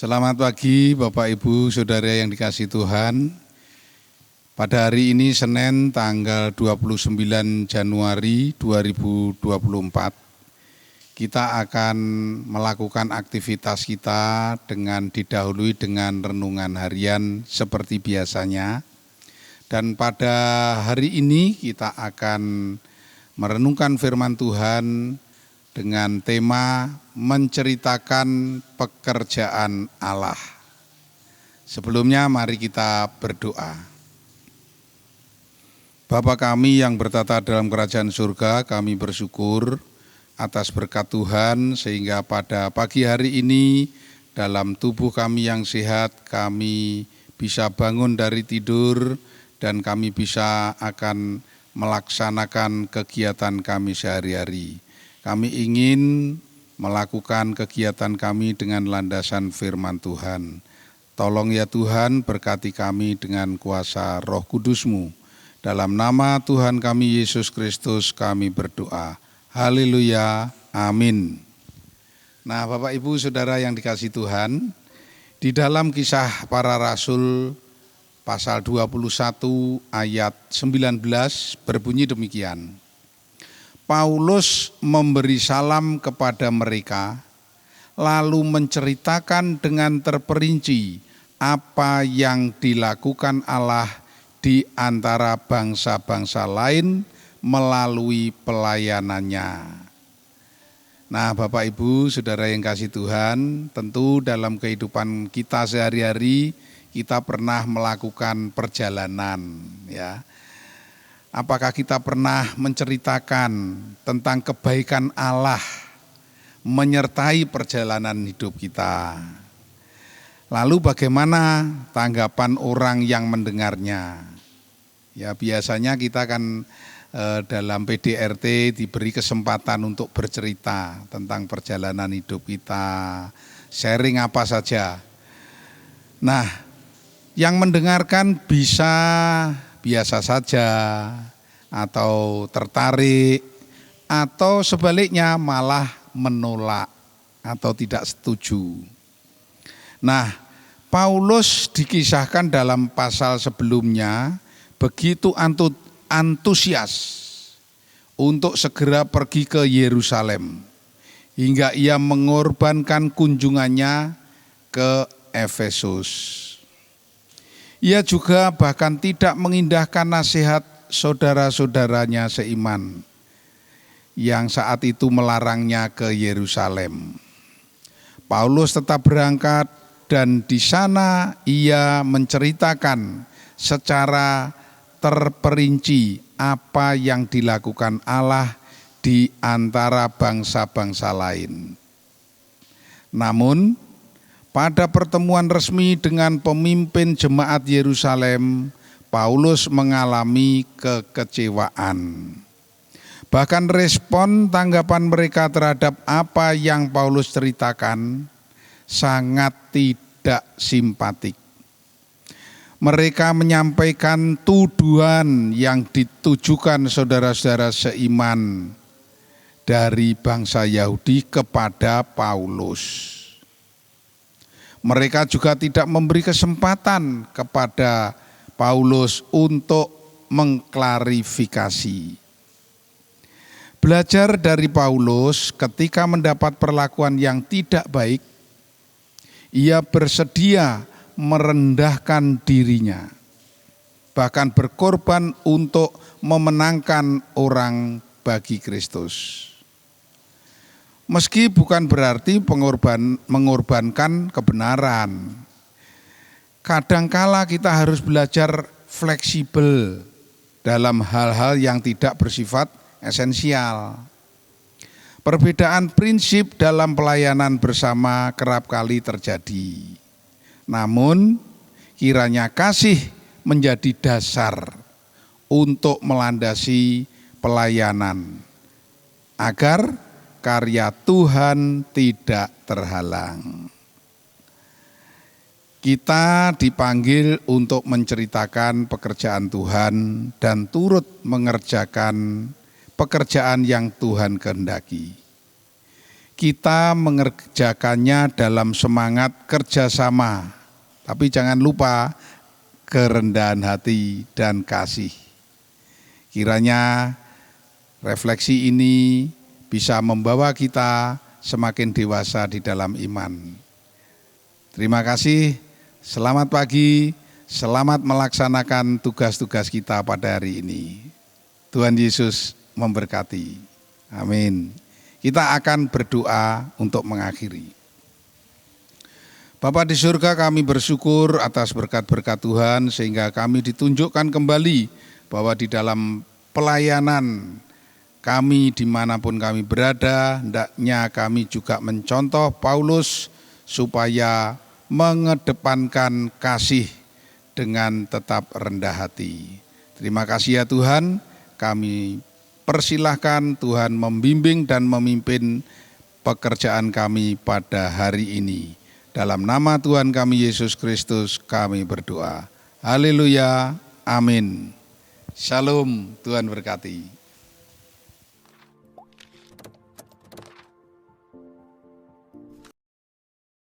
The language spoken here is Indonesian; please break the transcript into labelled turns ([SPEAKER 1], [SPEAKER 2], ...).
[SPEAKER 1] Selamat pagi Bapak Ibu Saudara yang dikasihi Tuhan. Pada hari ini Senin tanggal 29 Januari 2024 kita akan melakukan aktivitas kita dengan didahului dengan renungan harian seperti biasanya. Dan pada hari ini kita akan merenungkan firman Tuhan dengan tema menceritakan pekerjaan Allah. Sebelumnya mari kita berdoa. Bapa kami yang bertata dalam kerajaan surga, kami bersyukur atas berkat Tuhan sehingga pada pagi hari ini dalam tubuh kami yang sehat kami bisa bangun dari tidur dan kami bisa akan melaksanakan kegiatan kami sehari-hari. Kami ingin melakukan kegiatan kami dengan landasan firman Tuhan. Tolong ya Tuhan berkati kami dengan kuasa Roh Kudus-Mu. Dalam nama Tuhan kami Yesus Kristus kami berdoa. Haleluya, amin. Nah Bapak Ibu Saudara yang dikasihi Tuhan, di dalam Kisah Para Rasul pasal 21 ayat 19 berbunyi demikian. Paulus memberi salam kepada mereka, lalu menceritakan dengan terperinci apa yang dilakukan Allah di antara bangsa-bangsa lain melalui pelayanannya. Nah Bapak Ibu Saudara yang kasih Tuhan, tentu dalam kehidupan kita sehari-hari kita pernah melakukan perjalanan ya. Apakah kita pernah menceritakan tentang kebaikan Allah menyertai perjalanan hidup kita? Lalu bagaimana tanggapan orang yang mendengarnya? Ya biasanya kita kan dalam PDRT diberi kesempatan untuk bercerita tentang perjalanan hidup kita, sharing apa saja. Nah, yang mendengarkan bisa biasa saja, atau tertarik, atau sebaliknya malah menolak atau tidak setuju. Nah, Paulus dikisahkan dalam pasal sebelumnya begitu antusias untuk segera pergi ke Yerusalem, hingga ia mengorbankan kunjungannya ke Efesus. Ia juga bahkan tidak mengindahkan nasihat saudara-saudaranya seiman yang saat itu melarangnya ke Yerusalem. Paulus tetap berangkat dan di sana ia menceritakan secara terperinci apa yang dilakukan Allah di antara bangsa-bangsa lain. Namun pada pertemuan resmi dengan pemimpin jemaat Yerusalem, Paulus mengalami kekecewaan. Bahkan respon tanggapan mereka terhadap apa yang Paulus ceritakan sangat tidak simpatik. Mereka menyampaikan tuduhan yang ditujukan saudara-saudara seiman dari bangsa Yahudi kepada Paulus. Mereka juga tidak memberi kesempatan kepada Paulus untuk mengklarifikasi. Belajar dari Paulus ketika mendapat perlakuan yang tidak baik, ia bersedia merendahkan dirinya, bahkan berkorban untuk memenangkan orang bagi Kristus. Meski bukan berarti mengorbankan kebenaran. Kadangkala kita harus belajar fleksibel dalam hal-hal yang tidak bersifat esensial. Perbedaan prinsip dalam pelayanan bersama kerap kali terjadi. Namun kiranya kasih menjadi dasar untuk melandasi pelayanan agar karya Tuhan tidak terhalang. Kita dipanggil untuk menceritakan pekerjaan Tuhan dan turut mengerjakan pekerjaan yang Tuhan kehendaki. kita mengerjakannya dalam semangat kerjasama, tapi jangan lupa kerendahan hati dan kasih. Kiranya refleksi ini bisa membawa kita semakin dewasa di dalam iman. Terima kasih, selamat pagi, selamat melaksanakan tugas-tugas kita pada hari ini. Tuhan Yesus memberkati. Amin. Kita akan berdoa untuk mengakhiri. Bapa di surga, kami bersyukur atas berkat-berkat Tuhan sehingga kami ditunjukkan kembali bahwa di dalam pelayanan kami dimanapun kami berada, hendaknya kami juga mencontoh Paulus supaya mengedepankan kasih dengan tetap rendah hati. Terima kasih ya Tuhan, kami persilahkan Tuhan membimbing dan memimpin pekerjaan kami pada hari ini. Dalam nama Tuhan kami Yesus Kristus kami berdoa. Haleluya, amin. Shalom, Tuhan berkati.